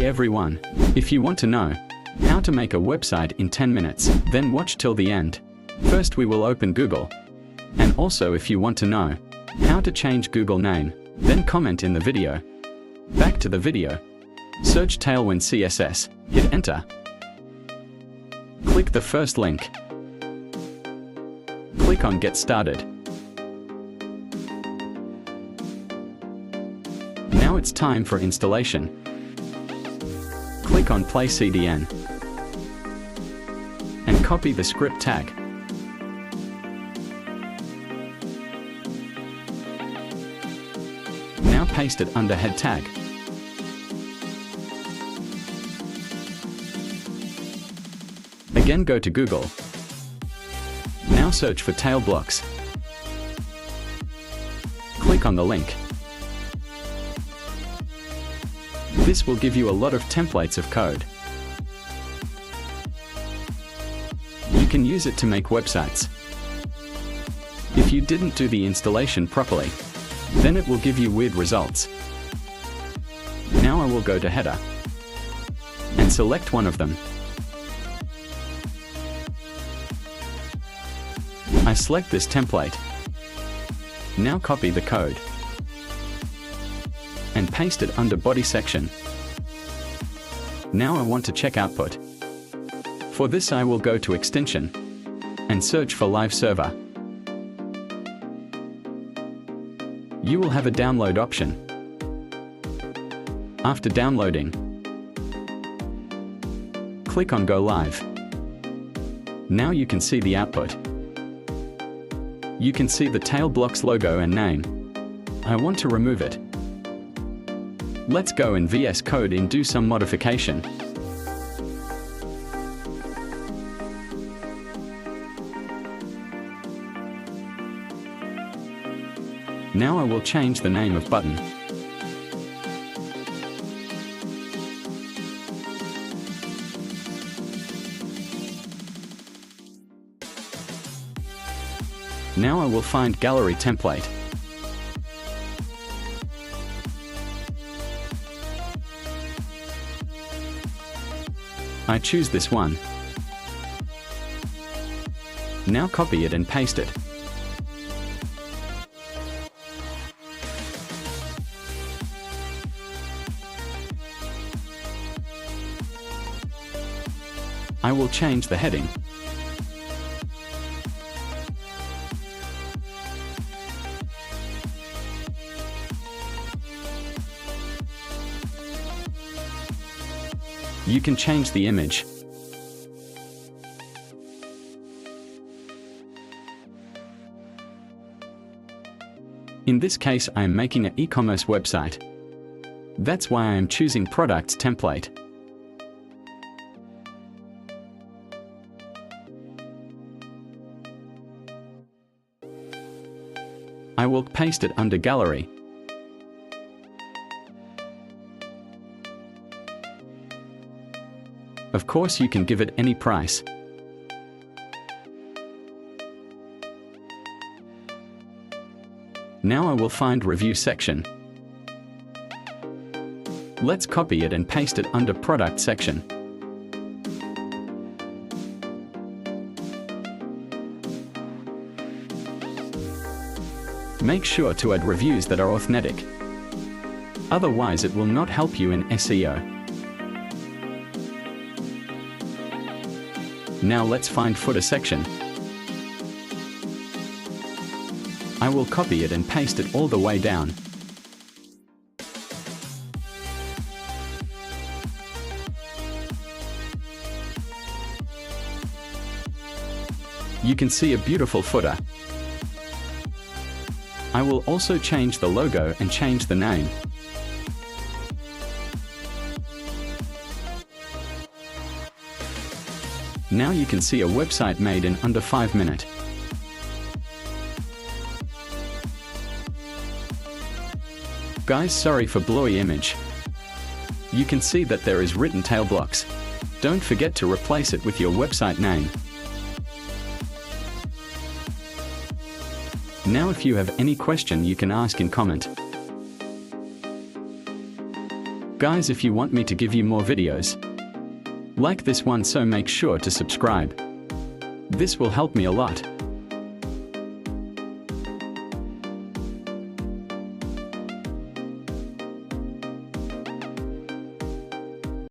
Hey everyone! If you want to know how to make a website in 10 minutes, then watch till the end. First we will open Google. And also if you want to know how to change Google name, then comment in the video. Back to the video. Search Tailwind CSS, hit enter. Click the first link. Click on Get Started. Now it's time for installation. Click on Play CDN and copy the script tag. Now paste it under head tag. Again go to Google. Now search for tail blocks. Click on the link. This will give you a lot of templates of code. You can use it to make websites. If you didn't do the installation properly, then it will give you weird results. Now I will go to header and select one of them. I select this template. Now copy the code and paste it under body section. Now I want to check output. For this I will go to extension and search for live server. You will have a download option. After downloading, click on Go Live. Now you can see the output. You can see the tail blocks logo and name. I want to remove it. Let's go in VS Code and do some modification. Now I will change the name of button. Now I will find gallery template. I choose this one. Now copy it and paste it. I will change the heading. You can change the image. In this case I am making an e-commerce website. That's why I am choosing products template. I will paste it under gallery. Of course you can give it any price. Now I will find review section. Let's copy it and paste it under product section. Make sure to add reviews that are authentic. Otherwise it will not help you in SEO. Now let's find footer section. I will copy it and paste it all the way down. You can see a beautiful footer. I will also change the logo and change the name. Now you can see a website made in under 5 minutes. Guys, sorry for blurry image. You can see that there is written tail blocks. Don't forget to replace it with your website name. Now if you have any question you can ask in comment. Guys, if you want me to give you more videos like this one, so make sure to subscribe. This will help me a lot.